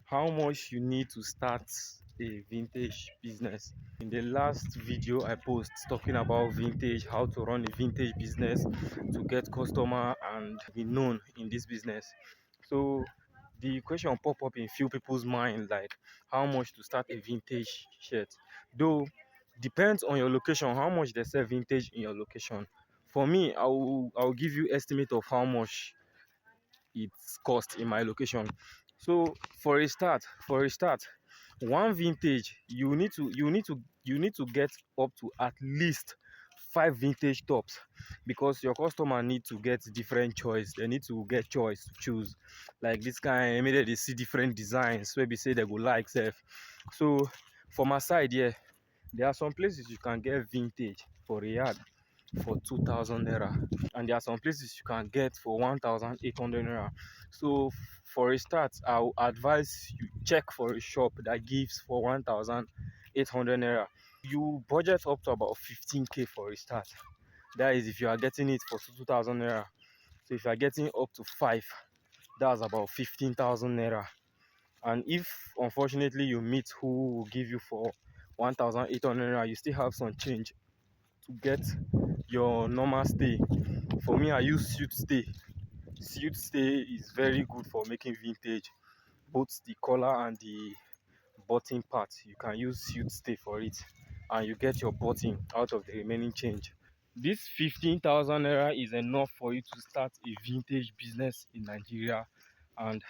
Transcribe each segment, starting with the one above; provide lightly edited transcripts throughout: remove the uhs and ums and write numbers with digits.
How much you need to start a vintage business. In the last video I post talking about vintage, how to run a vintage business to get customer and be known in this business. So the question pop up in few people's mind, like how much to start a vintage shirt. Though depends on your location, how much they sell vintage in your location. For me, I'll give you estimate of how much its cost in my location. So for a start, one vintage you need to get up to at least 5 vintage tops, because your customer need to get different choice. They need to get choice to choose. Like this kind, maybe they see different designs where we say they go like self. So for my side, yeah, there are some places you can get vintage for a yard for 2,000 naira, and there are some places you can get for 1,800 naira. So for a start, I will advise you check for a shop that gives for 1,800 naira. You budget up to about 15k for a start. That is if you are getting it for 2,000 naira. So if you are getting up to 5, that's about 15,000 naira. And if unfortunately you meet who will give you for 1,800 naira, you still have some change to get your normal stay. For me, I use suit stay. Suit stay is very good for making vintage, both the collar and the button part. You can use suit stay for it, and you get your button out of the remaining change. This 15,000 naira is enough for you to start a vintage business in Nigeria, and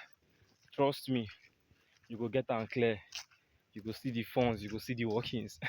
trust me, you go get am clear. You go see the funds, you go see the workings.